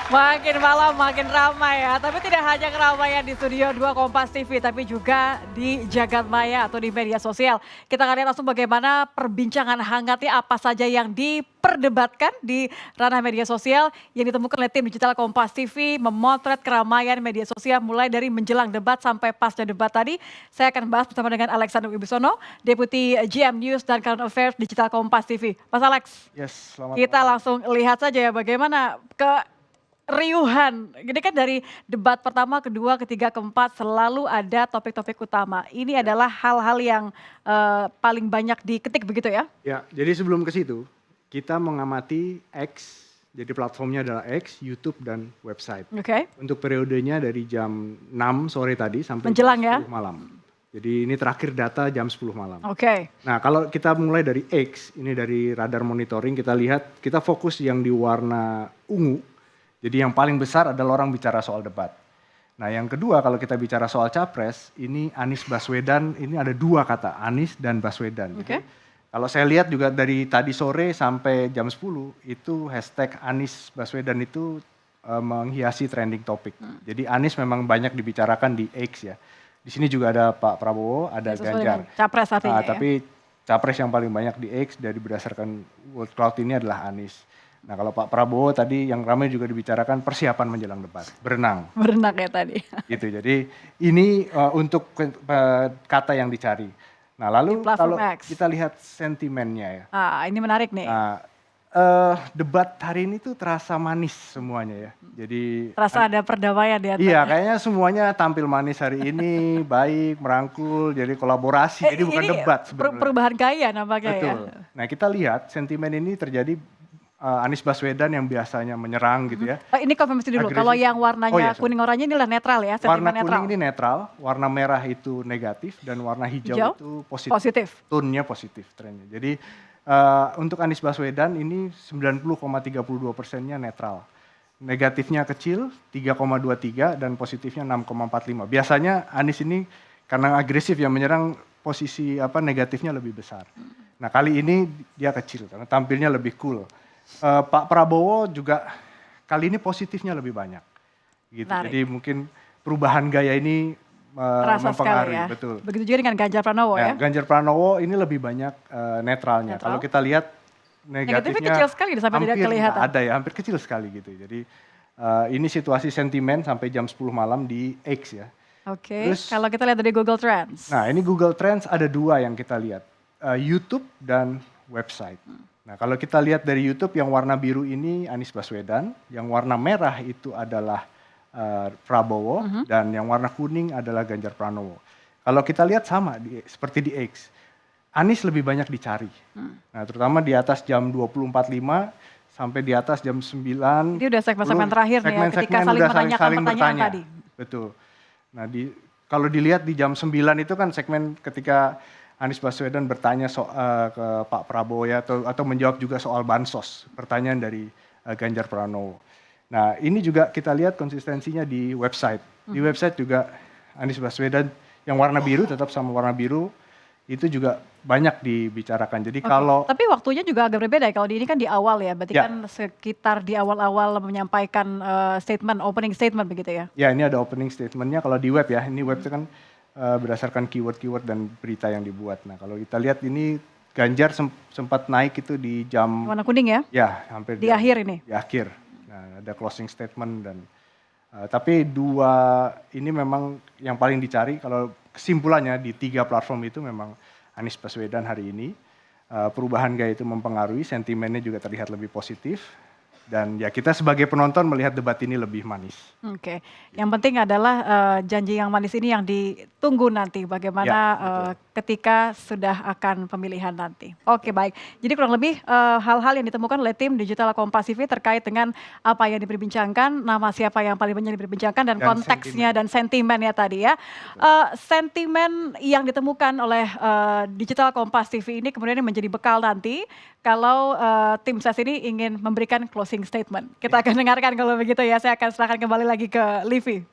Makin malam makin ramai ya, tapi tidak hanya keramaian di Studio 2 Kompas TV, tapi juga di jagat maya atau di media sosial. Kita akan lihat langsung bagaimana perbincangan hangatnya apa saja yang diperdebatkan di ranah media sosial yang ditemukan oleh tim digital Kompas TV memotret keramaian media sosial mulai dari menjelang debat sampai pasca debat tadi. Saya akan bahas bersama dengan Alexander Wibisono, Deputi GM News dan Current Affairs Digital Kompas TV. Mas Alex, Yes, selamat kita malam. langsung lihat saja ya bagaimana riuhan. Ini kan dari debat pertama, kedua, ketiga, keempat selalu ada topik-topik utama. Ini adalah hal-hal yang paling banyak diketik begitu ya? Ya, jadi sebelum ke situ, kita mengamati X, jadi platformnya adalah X, YouTube, dan website. Oke. Untuk periodenya dari jam 6 sore tadi sampai Menjelang jam ya? 10 malam. Jadi ini terakhir data jam 10 malam. Oke. Nah, kalau kita mulai dari X, ini dari radar monitoring, kita lihat, kita fokus yang di warna ungu. Jadi yang paling besar adalah orang bicara soal debat. Nah yang kedua kalau kita bicara soal capres, ini Anies Baswedan, ini ada dua kata, Anies dan Baswedan. Oke. Kalau saya lihat juga dari tadi sore sampai jam 10, itu hashtag Anies Baswedan itu menghiasi trending topik. Jadi Anies memang banyak dibicarakan di X ya. Di sini juga ada Pak Prabowo, ada Ganjar. Capres artinya ya? Tapi capres yang paling banyak di X dari berdasarkan World Cloud ini adalah Anies. Nah kalau Pak Prabowo tadi yang ramai juga dibicarakan persiapan menjelang debat, berenang. Berenang ya tadi. Gitu, jadi ini untuk kata yang dicari. Nah lalu kalau X. kita lihat sentimennya ya. Ini menarik nih. Nah, debat hari ini tuh terasa manis semuanya ya. Jadi terasa ada perdamaian di antara. Iya, kayaknya semuanya tampil manis hari ini, baik, merangkul, jadi kolaborasi, jadi bukan debat sebenarnya. Perubahan gaya nampaknya ya. Betul. Nah kita lihat sentimen ini terjadi Anies Baswedan yang biasanya menyerang gitu ya. Ini konfirmasi dulu, kalau yang warnanya kuning oranye inilah netral ya, warna netral. Kuning ini netral, warna merah itu negatif, dan warna hijau itu positif. Tone-nya positif trennya. Jadi untuk Anies Baswedan ini 90,32%-nya netral. Negatifnya kecil 3,23 dan positifnya 6,45. Biasanya Anies ini karena agresif ya menyerang posisi negatifnya lebih besar. Nah kali ini dia kecil karena tampilnya lebih cool. Pak Prabowo juga kali ini positifnya lebih banyak, gitu. Jadi mungkin perubahan gaya ini mempengaruhi, ya. Betul. Begitu juga dengan Ganjar Pranowo ya. Ganjar Pranowo ini lebih banyak netralnya. Kalau kita lihat negatifnya kecil sekali sampai tidak kelihatan. Ada ya, hampir kecil sekali gitu. Jadi ini situasi sentimen sampai jam 10 malam di X ya. Oke. Kalau kita lihat dari Google Trends. Nah ini Google Trends ada dua yang kita lihat, YouTube dan website. Nah kalau kita lihat dari YouTube yang warna biru ini Anies Baswedan, yang warna merah itu adalah Prabowo, dan yang warna kuning adalah Ganjar Pranowo. Kalau kita lihat sama seperti di X, Anies lebih banyak dicari. Nah terutama di atas jam 20.45 sampai di atas jam 9. Ini udah segmen-segmen terakhir nih ya, ketika saling menanyakan pertanyaan tadi. Betul. Nah kalau dilihat di jam 9 itu kan segmen ketika Anies Baswedan bertanya ke Pak Prabowo ya, atau menjawab juga soal bansos, pertanyaan dari Ganjar Pranowo. Nah ini juga kita lihat konsistensinya di website. Di website juga Anies Baswedan yang warna biru tetap sama warna biru, itu juga banyak dibicarakan. Jadi kalau tapi waktunya juga agak berbeda. Kalau ini kan di awal ya, berarti kan sekitar di awal-awal menyampaikan opening statement begitu ya? Ya ini ada opening statementnya. Kalau di web ya, ini web itu kan berdasarkan keyword-keyword dan berita yang dibuat. Nah kalau kita lihat ini Ganjar sempat naik itu di jam warna kuning ya? Ya hampir di akhir ini. Di akhir. Nah ada closing statement dan tapi dua ini memang yang paling dicari. Kalau kesimpulannya di tiga platform itu memang Anies Baswedan hari ini perubahan gaya itu mempengaruhi, sentimennya juga terlihat lebih positif. Dan ya kita sebagai penonton melihat debat ini lebih manis. Oke, yang penting adalah janji yang manis ini yang ditunggu nanti bagaimana ketika sudah akan pemilihan nanti. Oke baik, jadi kurang lebih hal-hal yang ditemukan oleh tim Digital Kompas TV terkait dengan apa yang diperbincangkan, nama siapa yang paling banyak diperbincangkan dan konteksnya dan sentimennya tadi ya. Sentimen yang ditemukan oleh Digital Kompas TV ini kemudian menjadi bekal nanti kalau tim ses ini ingin memberikan closing statement. Kita akan dengarkan kalau begitu ya, saya akan serahkan kembali lagi ke Livi.